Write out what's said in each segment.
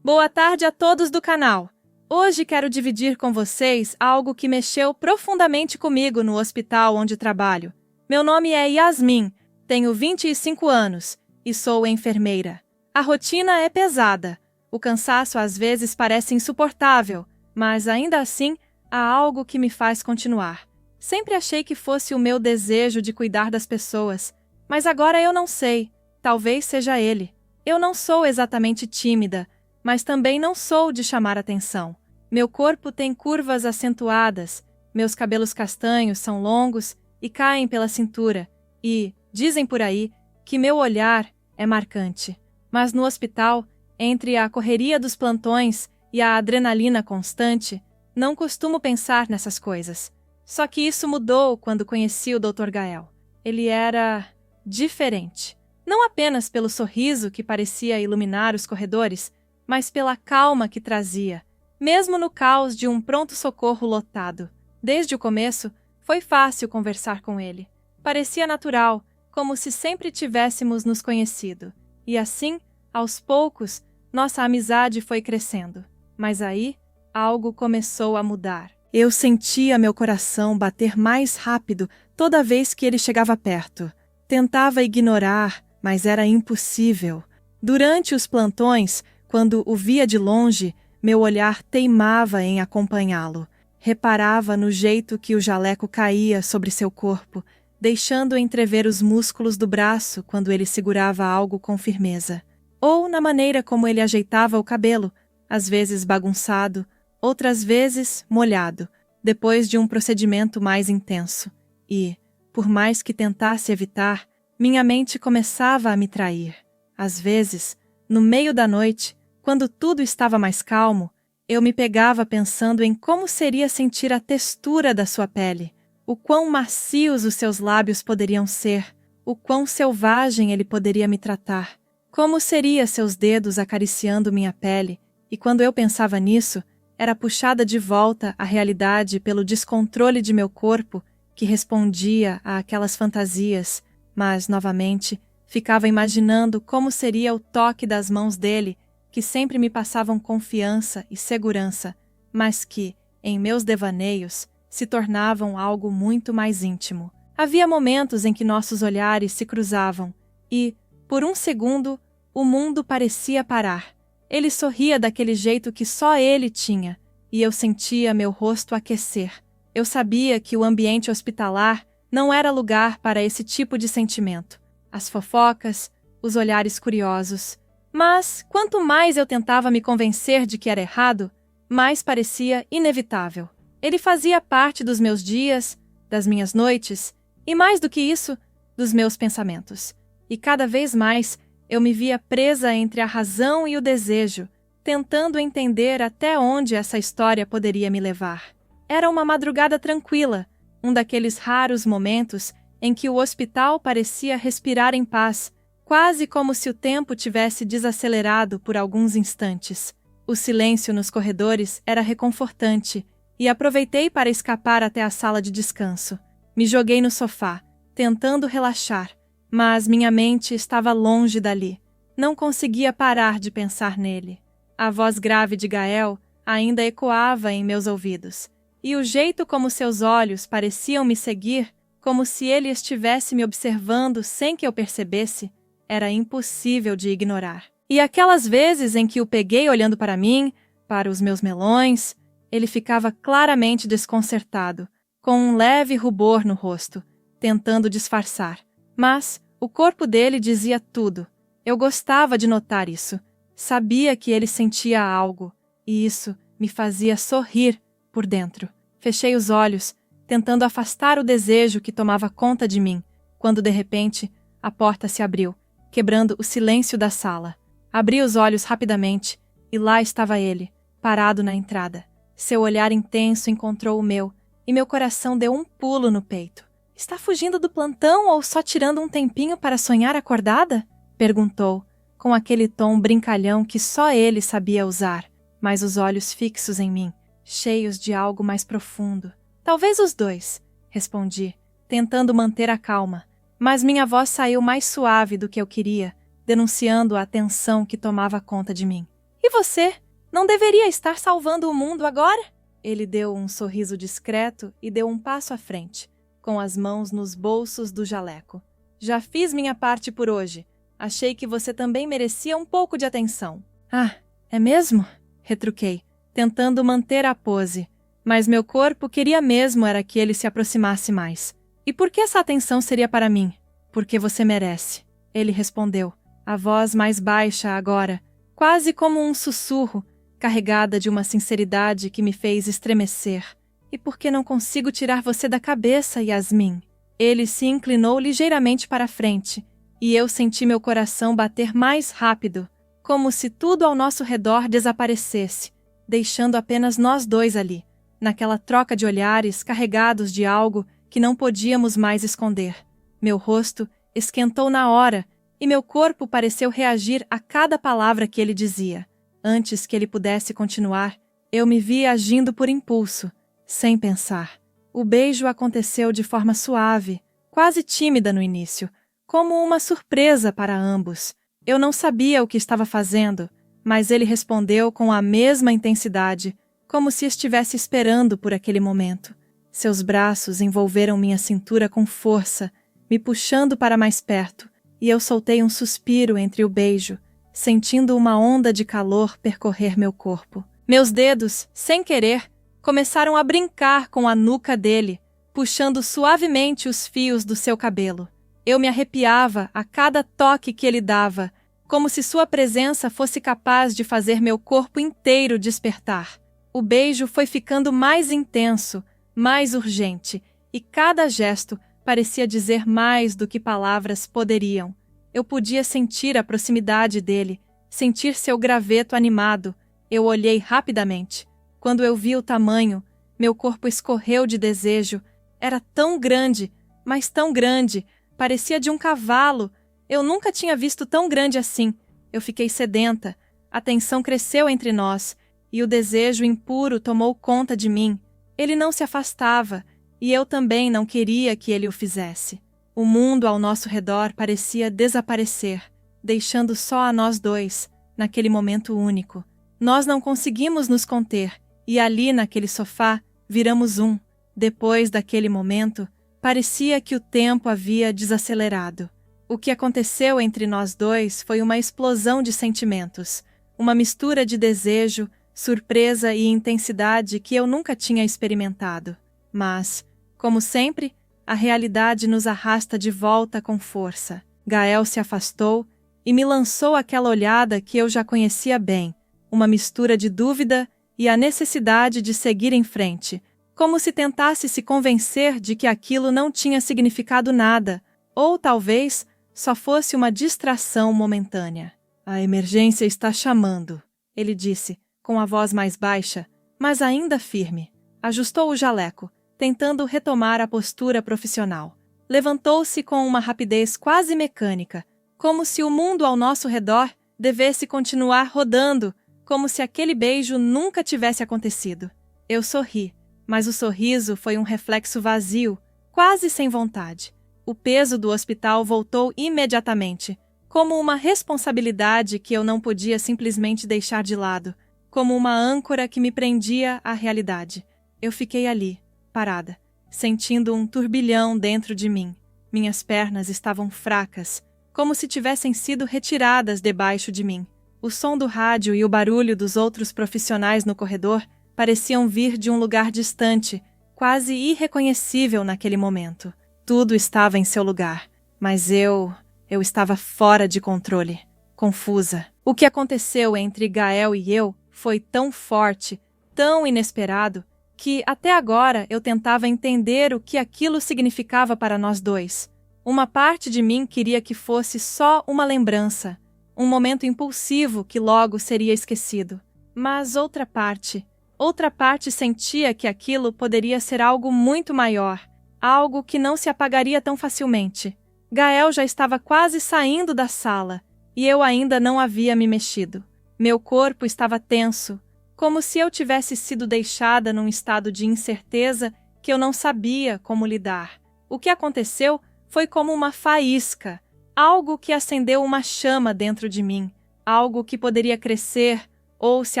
Boa tarde a todos do canal. Hoje quero dividir com vocês algo que mexeu profundamente comigo no hospital onde trabalho. Meu nome é Yasmin, tenho 25 anos e sou enfermeira. A rotina é pesada. O cansaço às vezes parece insuportável, mas ainda assim há algo que me faz continuar. Sempre achei que fosse o meu desejo de cuidar das pessoas, mas agora eu não sei. Talvez seja ele. Eu não sou exatamente tímida, mas também não sou de chamar atenção. Meu corpo tem curvas acentuadas, meus cabelos castanhos são longos e caem pela cintura, e, dizem por aí, que meu olhar é marcante. Mas no hospital, entre a correria dos plantões e a adrenalina constante, não costumo pensar nessas coisas. Só que isso mudou quando conheci o Dr. Gael. Ele era diferente. Não apenas pelo sorriso que parecia iluminar os corredores, mas pela calma que trazia, mesmo no caos de um pronto-socorro lotado. Desde o começo, foi fácil conversar com ele. Parecia natural, como se sempre tivéssemos nos conhecido. E assim, aos poucos, nossa amizade foi crescendo. Mas aí, algo começou a mudar. Eu sentia meu coração bater mais rápido toda vez que ele chegava perto. Tentava ignorar, mas era impossível. Durante os plantões, quando o via de longe, meu olhar teimava em acompanhá-lo. Reparava no jeito que o jaleco caía sobre seu corpo, deixando entrever os músculos do braço quando ele segurava algo com firmeza. Ou na maneira como ele ajeitava o cabelo, às vezes bagunçado, outras vezes molhado, depois de um procedimento mais intenso. E, por mais que tentasse evitar, minha mente começava a me trair. Às vezes, no meio da noite, quando tudo estava mais calmo, eu me pegava pensando em como seria sentir a textura da sua pele, o quão macios os seus lábios poderiam ser, o quão selvagem ele poderia me tratar, como seria seus dedos acariciando minha pele, e quando eu pensava nisso, era puxada de volta à realidade pelo descontrole de meu corpo que respondia a aquelas fantasias, mas, novamente, ficava imaginando como seria o toque das mãos dele, que sempre me passavam confiança e segurança, mas que, em meus devaneios, se tornavam algo muito mais íntimo. Havia momentos em que nossos olhares se cruzavam e, por um segundo, o mundo parecia parar. Ele sorria daquele jeito que só ele tinha, e eu sentia meu rosto aquecer. Eu sabia que o ambiente hospitalar não era lugar para esse tipo de sentimento. As fofocas, os olhares curiosos. Mas, quanto mais eu tentava me convencer de que era errado, mais parecia inevitável. Ele fazia parte dos meus dias, das minhas noites, e mais do que isso, dos meus pensamentos. E cada vez mais eu me via presa entre a razão e o desejo, tentando entender até onde essa história poderia me levar. Era uma madrugada tranquila, um daqueles raros momentos em que o hospital parecia respirar em paz, quase como se o tempo tivesse desacelerado por alguns instantes. O silêncio nos corredores era reconfortante e aproveitei para escapar até a sala de descanso. Me joguei no sofá, tentando relaxar, mas minha mente estava longe dali. Não conseguia parar de pensar nele. A voz grave de Gael ainda ecoava em meus ouvidos, e o jeito como seus olhos pareciam me seguir, como se ele estivesse me observando sem que eu percebesse, era impossível de ignorar. E aquelas vezes em que o peguei olhando para mim, para os meus melões, ele ficava claramente desconcertado, com um leve rubor no rosto, tentando disfarçar. Mas o corpo dele dizia tudo. Eu gostava de notar isso. Sabia que ele sentia algo, e isso me fazia sorrir por dentro. Fechei os olhos, tentando afastar o desejo que tomava conta de mim, quando de repente a porta se abriu, quebrando o silêncio da sala. Abri os olhos rapidamente e lá estava ele, parado na entrada. Seu olhar intenso encontrou o meu e meu coração deu um pulo no peito. Está fugindo do plantão ou só tirando um tempinho para sonhar acordada? Perguntou, com aquele tom brincalhão que só ele sabia usar, mas os olhos fixos em mim, cheios de algo mais profundo. Talvez os dois, respondi, tentando manter a calma, mas minha voz saiu mais suave do que eu queria, denunciando a tensão que tomava conta de mim. E você? Não deveria estar salvando o mundo agora? Ele deu um sorriso discreto e deu um passo à frente, com as mãos nos bolsos do jaleco. Já fiz minha parte por hoje. Achei que você também merecia um pouco de atenção. Ah, é mesmo? Retruquei, tentando manter a pose. Mas meu corpo queria mesmo era que ele se aproximasse mais. E por que essa atenção seria para mim? Porque você merece. Ele respondeu, a voz mais baixa agora, quase como um sussurro, carregada de uma sinceridade que me fez estremecer. E por que não consigo tirar você da cabeça, Yasmin? Ele se inclinou ligeiramente para a frente, e eu senti meu coração bater mais rápido, como se tudo ao nosso redor desaparecesse, deixando apenas nós dois ali, naquela troca de olhares carregados de algo que não podíamos mais esconder. Meu rosto esquentou na hora, e meu corpo pareceu reagir a cada palavra que ele dizia. Antes que ele pudesse continuar, eu me vi agindo por impulso, sem pensar. O beijo aconteceu de forma suave, quase tímida no início, como uma surpresa para ambos. Eu não sabia o que estava fazendo, mas ele respondeu com a mesma intensidade, como se estivesse esperando por aquele momento. Seus braços envolveram minha cintura com força, me puxando para mais perto, e eu soltei um suspiro entre o beijo, sentindo uma onda de calor percorrer meu corpo. Meus dedos, sem querer, começaram a brincar com a nuca dele, puxando suavemente os fios do seu cabelo. Eu me arrepiava a cada toque que ele dava, como se sua presença fosse capaz de fazer meu corpo inteiro despertar. O beijo foi ficando mais intenso, mais urgente, e cada gesto parecia dizer mais do que palavras poderiam. Eu podia sentir a proximidade dele, sentir seu graveto animado. Eu olhei rapidamente. Quando eu vi o tamanho, meu corpo escorreu de desejo. Era tão grande, mas tão grande, parecia de um cavalo. Eu nunca tinha visto tão grande assim. Eu fiquei sedenta. A tensão cresceu entre nós, e o desejo impuro tomou conta de mim. Ele não se afastava, e eu também não queria que ele o fizesse. O mundo ao nosso redor parecia desaparecer, deixando só a nós dois, naquele momento único. Nós não conseguimos nos conter, e ali naquele sofá, viramos um. Depois daquele momento, parecia que o tempo havia desacelerado. O que aconteceu entre nós dois foi uma explosão de sentimentos, uma mistura de desejo, surpresa e intensidade que eu nunca tinha experimentado. Mas, como sempre, a realidade nos arrasta de volta com força. Gael se afastou e me lançou aquela olhada que eu já conhecia bem, uma mistura de dúvida e a necessidade de seguir em frente, como se tentasse se convencer de que aquilo não tinha significado nada, ou talvez só fosse uma distração momentânea. A emergência está chamando, ele disse, com a voz mais baixa, mas ainda firme. Ajustou o jaleco, tentando retomar a postura profissional. Levantou-se com uma rapidez quase mecânica, como se o mundo ao nosso redor devesse continuar rodando, como se aquele beijo nunca tivesse acontecido. Eu sorri, mas o sorriso foi um reflexo vazio, quase sem vontade. O peso do hospital voltou imediatamente, como uma responsabilidade que eu não podia simplesmente deixar de lado, como uma âncora que me prendia à realidade. Eu fiquei ali, parada, sentindo um turbilhão dentro de mim. Minhas pernas estavam fracas, como se tivessem sido retiradas debaixo de mim. O som do rádio e o barulho dos outros profissionais no corredor pareciam vir de um lugar distante, quase irreconhecível naquele momento. Tudo estava em seu lugar, mas eu estava fora de controle, confusa. O que aconteceu entre Gael e eu foi tão forte, tão inesperado, que até agora eu tentava entender o que aquilo significava para nós dois. Uma parte de mim queria que fosse só uma lembrança, um momento impulsivo que logo seria esquecido. Mas outra parte sentia que aquilo poderia ser algo muito maior, algo que não se apagaria tão facilmente. Gael já estava quase saindo da sala, e eu ainda não havia me mexido. Meu corpo estava tenso, como se eu tivesse sido deixada num estado de incerteza que eu não sabia como lidar. O que aconteceu foi como uma faísca, algo que acendeu uma chama dentro de mim, algo que poderia crescer, ou se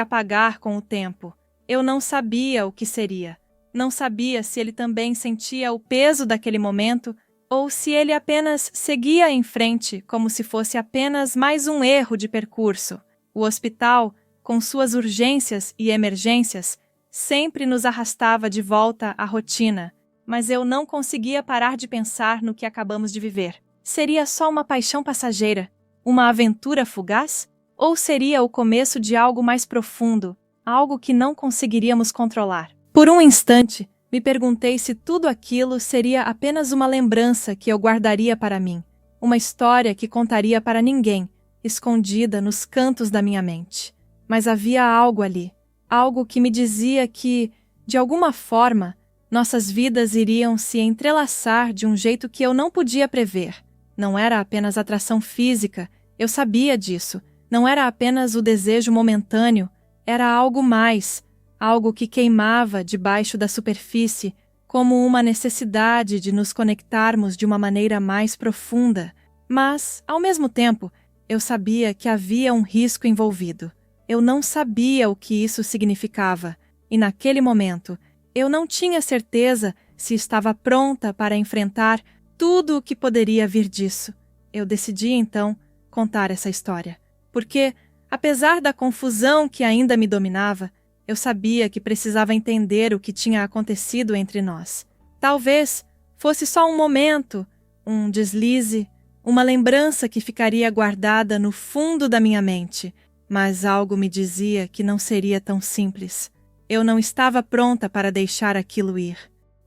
apagar com o tempo. Eu não sabia o que seria. Não sabia se ele também sentia o peso daquele momento ou se ele apenas seguia em frente como se fosse apenas mais um erro de percurso. O hospital, com suas urgências e emergências, sempre nos arrastava de volta à rotina, mas eu não conseguia parar de pensar no que acabamos de viver. Seria só uma paixão passageira? Uma aventura fugaz? Ou seria o começo de algo mais profundo, algo que não conseguiríamos controlar? Por um instante, me perguntei se tudo aquilo seria apenas uma lembrança que eu guardaria para mim, uma história que contaria para ninguém, escondida nos cantos da minha mente. Mas havia algo ali, algo que me dizia que, de alguma forma, nossas vidas iriam se entrelaçar de um jeito que eu não podia prever. Não era apenas atração física, eu sabia disso. Não era apenas o desejo momentâneo, era algo mais, algo que queimava debaixo da superfície, como uma necessidade de nos conectarmos de uma maneira mais profunda. Mas, ao mesmo tempo, eu sabia que havia um risco envolvido. Eu não sabia o que isso significava, e naquele momento, eu não tinha certeza se estava pronta para enfrentar tudo o que poderia vir disso. Eu decidi, então, contar essa história. Porque, apesar da confusão que ainda me dominava, eu sabia que precisava entender o que tinha acontecido entre nós. Talvez fosse só um momento, um deslize, uma lembrança que ficaria guardada no fundo da minha mente, mas algo me dizia que não seria tão simples. Eu não estava pronta para deixar aquilo ir.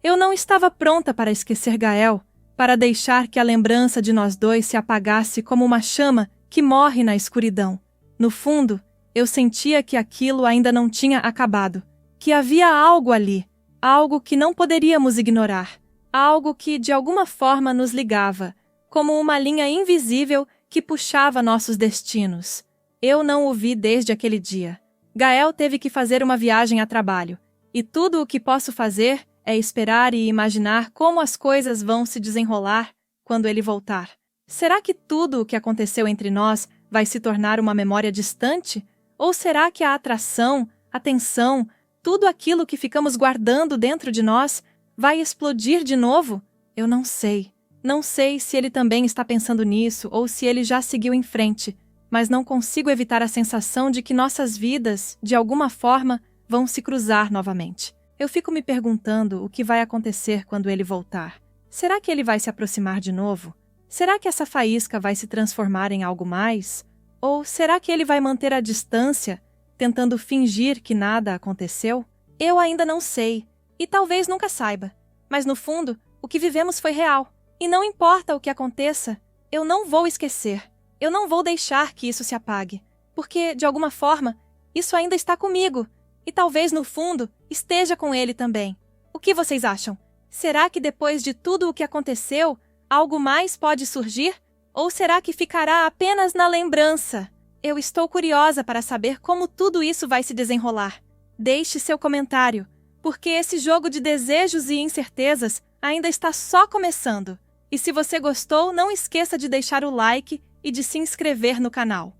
Eu não estava pronta para esquecer Gael, para deixar que a lembrança de nós dois se apagasse como uma chama que morre na escuridão. No fundo, eu sentia que aquilo ainda não tinha acabado, que havia algo ali, algo que não poderíamos ignorar, algo que de alguma forma nos ligava, como uma linha invisível que puxava nossos destinos. Eu não o vi desde aquele dia. Gael teve que fazer uma viagem a trabalho, e tudo o que posso fazer é esperar e imaginar como as coisas vão se desenrolar quando ele voltar. Será que tudo o que aconteceu entre nós vai se tornar uma memória distante? Ou será que a atração, a tensão, tudo aquilo que ficamos guardando dentro de nós vai explodir de novo? Eu não sei. Não sei se ele também está pensando nisso ou se ele já seguiu em frente, mas não consigo evitar a sensação de que nossas vidas, de alguma forma, vão se cruzar novamente. Eu fico me perguntando o que vai acontecer quando ele voltar. Será que ele vai se aproximar de novo? Será que essa faísca vai se transformar em algo mais? Ou será que ele vai manter a distância, tentando fingir que nada aconteceu? Eu ainda não sei, e talvez nunca saiba. Mas no fundo, o que vivemos foi real. E não importa o que aconteça, eu não vou esquecer. Eu não vou deixar que isso se apague. Porque, de alguma forma, isso ainda está comigo. E talvez, no fundo, esteja com ele também. O que vocês acham? Será que depois de tudo o que aconteceu, algo mais pode surgir? Ou será que ficará apenas na lembrança? Eu estou curiosa para saber como tudo isso vai se desenrolar. Deixe seu comentário, porque esse jogo de desejos e incertezas ainda está só começando. E se você gostou, não esqueça de deixar o like e de se inscrever no canal.